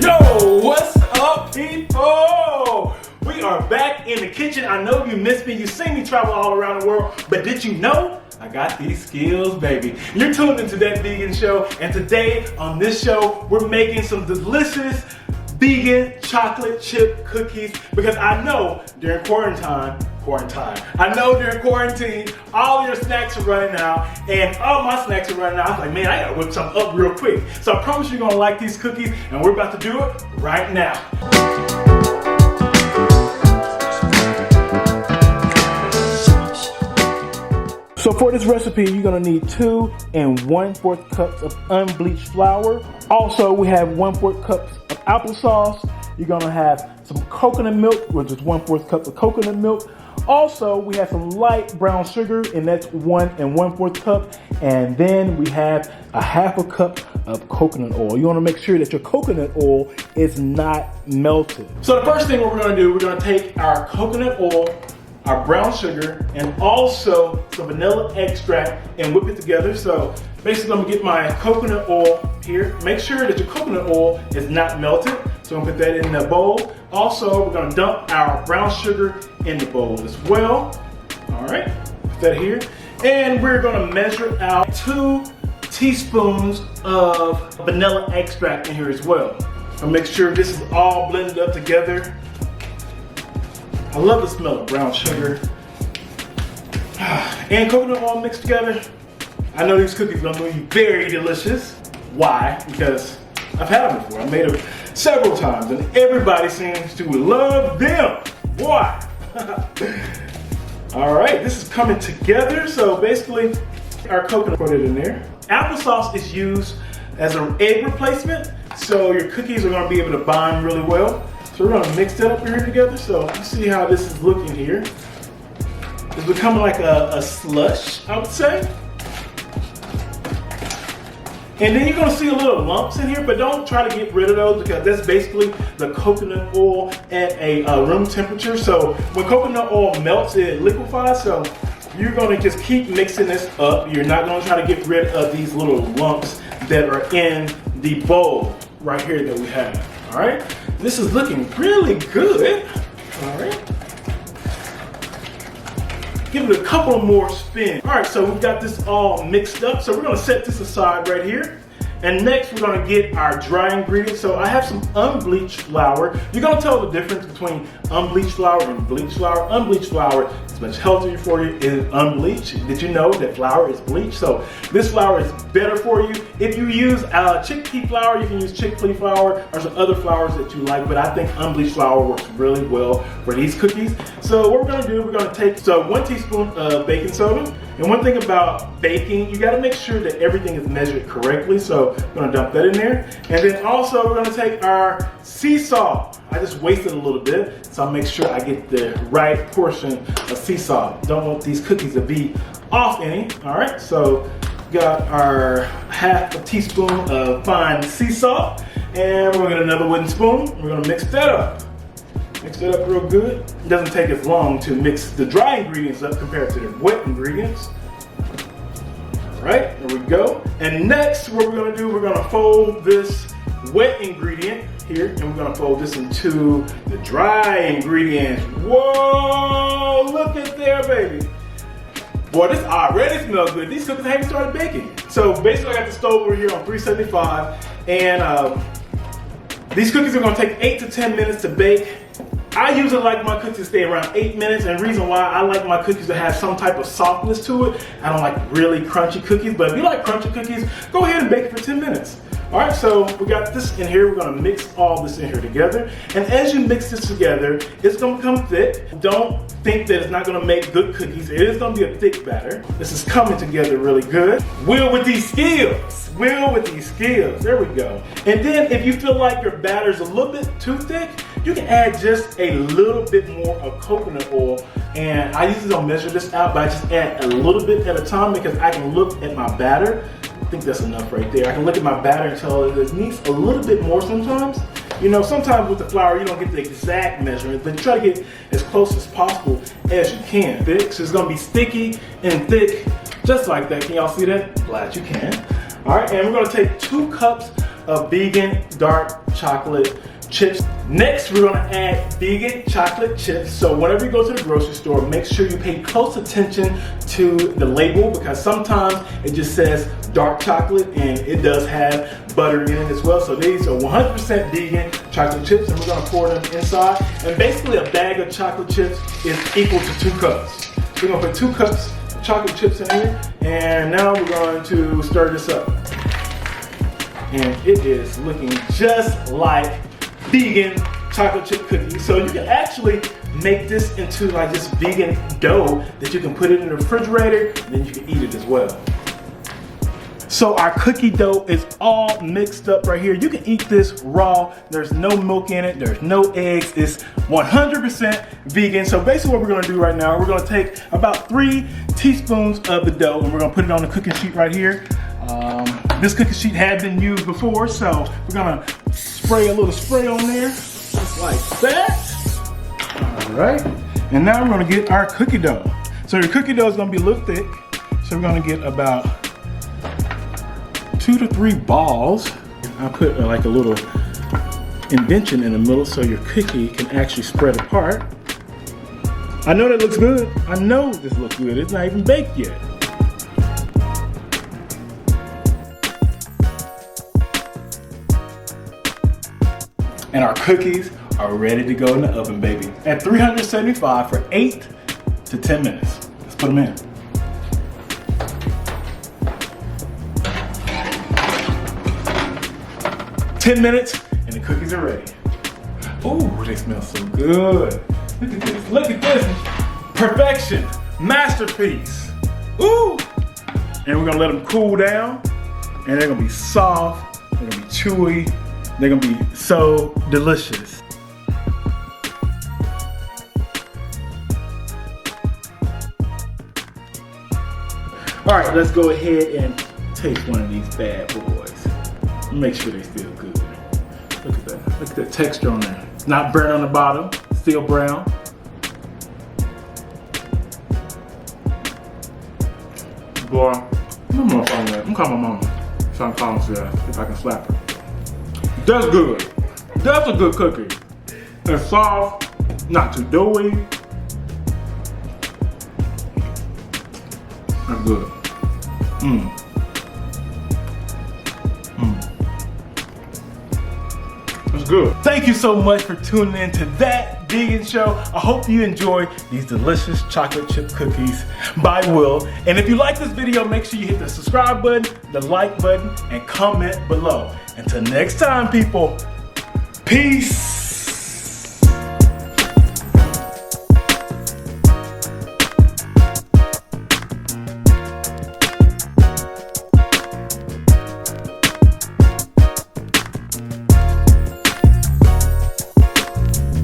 Yo, what's up, people? We are back in the kitchen. I know you missed me. You seen me travel all around the world, but did you know I got these skills, baby? You're tuned into That Vegan Show, and today on this show, we're making some delicious vegan chocolate chip cookies because I know during quarantine, all your snacks are running out, and all my snacks are running out. I was like, man, I gotta whip something up real quick. So I promise you're gonna like these cookies, and we're about to do it right now. So for this recipe, you're gonna need 2 1/4 cups of unbleached flour. Also, we have 1/4 cups of applesauce. You're gonna have some coconut milk, which is 1/4 cup of coconut milk. Also, we have some light brown sugar, and that's 1 1/4 cup. And then we have a 1/2 cup of coconut oil. You wanna make sure that your coconut oil is not melted. So the first thing what we're gonna do, we're gonna take our coconut oil, our brown sugar, and also some vanilla extract and whip it together. So basically I'm gonna get my coconut oil here. Make sure that your coconut oil is not melted. So I'm gonna put that in the bowl. Also, we're gonna dump our brown sugar in the bowl as well. All right, put that here. And we're gonna measure out 2 teaspoons of vanilla extract in here as well. So make sure this is all blended up together. I love the smell of brown sugar and coconut oil mixed together. I know these cookies are gonna be very delicious. Why? Because I've had them before. I made them several times and everybody seems to love them. Why? All right, this is coming together. So basically our coconut, put it in there. Applesauce is used as an egg replacement. So your cookies are gonna be able to bind really well. So we're gonna mix that up here together. So you see how this is looking here. It's becoming like a slush, I would say. And then you're gonna see a little lumps in here, but don't try to get rid of those because that's basically the coconut oil at a room temperature. So when coconut oil melts, it liquefies. So you're gonna just keep mixing this up. You're not gonna try to get rid of these little lumps that are in the bowl right here that we have. All right, this is looking really good. All right, give it a couple more spins. All right, so we've got this all mixed up. So we're gonna set this aside right here. And next we're gonna get our dry ingredients. So I have some unbleached flour. You're gonna tell the difference between unbleached flour and bleached flour. Unbleached flour is much healthier for you than unbleached. Did you know that flour is bleached? So this flour is better for you. If you use chickpea flour, you can use chickpea flour or some other flours that you like, but I think unbleached flour works really well for these cookies. So what we're gonna do, we're gonna take 1 teaspoon of baking soda. And one thing about baking, you gotta make sure that everything is measured correctly. So I'm gonna dump that in there. And then also we're gonna take our sea salt. I just wasted a little bit, so I'll make sure I get the right portion of sea salt. Don't want these cookies to be off any. All right, so got our 1/2 teaspoon of fine sea salt. And we're gonna get another wooden spoon. We're gonna mix that up. Mix that up real good. It doesn't take as long to mix the dry ingredients up compared to the wet ingredients. All right, there we go. And next, what we're gonna do, we're gonna fold this wet ingredient here, and we're gonna fold this into the dry ingredients. Whoa, look at there, baby. Boy, this already smells good. These cookies haven't started baking. So basically I got the stove over here on 375, and these cookies are gonna take 8 to 10 minutes to bake. I usually like my cookies to stay around 8 minutes, and the reason why I like my cookies to have some type of softness to it. I don't like really crunchy cookies, but if you like crunchy cookies, go ahead and bake it for 10 minutes. All right, so we got this in here. We're gonna mix all this in here together. And as you mix this together, it's gonna become thick. Don't think that it's not gonna make good cookies. It is gonna be a thick batter. This is coming together really good. Will with these skills. Will with these skills. There we go. And then if you feel like your batter's a little bit too thick, you can add just a little bit more of coconut oil. And I usually don't measure this out, but I just add a little bit at a time because I can look at my batter. I think that's enough right there. I can look at my batter and tell it needs a little bit more sometimes. You know, sometimes with the flour, you don't get the exact measurement, but you try to get as close as possible as you can. Thick, so it's gonna be sticky and thick, just like that. Can y'all see that? Glad you can. All right, and we're gonna take 2 cups of vegan dark chocolate chips. Next, we're gonna add vegan chocolate chips. So whenever you go to the grocery store, make sure you pay close attention to the label, because sometimes it just says dark chocolate and it does have butter in it as well. So these are 100% vegan chocolate chips, and we're gonna pour them inside. And basically a bag of chocolate chips is equal to 2 cups. We're gonna put 2 cups of chocolate chips in here, and now we're going to stir this up. And it is looking just like vegan chocolate chip cookies. So you can actually make this into like this vegan dough that you can put it in the refrigerator, and then you can eat it as well. So our cookie dough is all mixed up right here. You can eat this raw. There's no milk in it. There's no eggs. It's 100% vegan. So basically what we're gonna do right now, we're gonna take about 3 teaspoons of the dough, and we're gonna put it on the cooking sheet right here. This cookie sheet had been used before, so we're gonna spray a little spray on there, just like that. All right, and now we're gonna get our cookie dough. So your cookie dough is gonna be a little thick, so we're gonna get about 2 to 3 balls. I'll put like a little indentation in the middle so your cookie can actually spread apart. I know that looks good. I know this looks good. It's not even baked yet. And our cookies are ready to go in the oven, baby. At 375 for 8 to 10 minutes. Let's put them in. "10 minutes and the cookies are ready." Ooh, they smell so good. Look at this, look at this. Perfection, masterpiece. Ooh. And we're gonna let them cool down, and they're gonna be soft, they're gonna be chewy, they're gonna be so delicious. All right, let's go ahead and taste one of these bad boys. Make sure they feel good. Look at that, look at the texture on there. It's not burnt on the bottom, still brown. Boy, I'm gonna phone that. I'm calling my mama. So I'm calling to see if I can slap her. That's good. That's a good cookie. It's soft, not too doughy. That's good. That's good. Thank you so much for tuning in to That Vegan Show. I hope you enjoy these delicious chocolate chip cookies by Will. And if you like this video, make sure you hit the subscribe button, the like button, and comment below. Until next time, people, peace.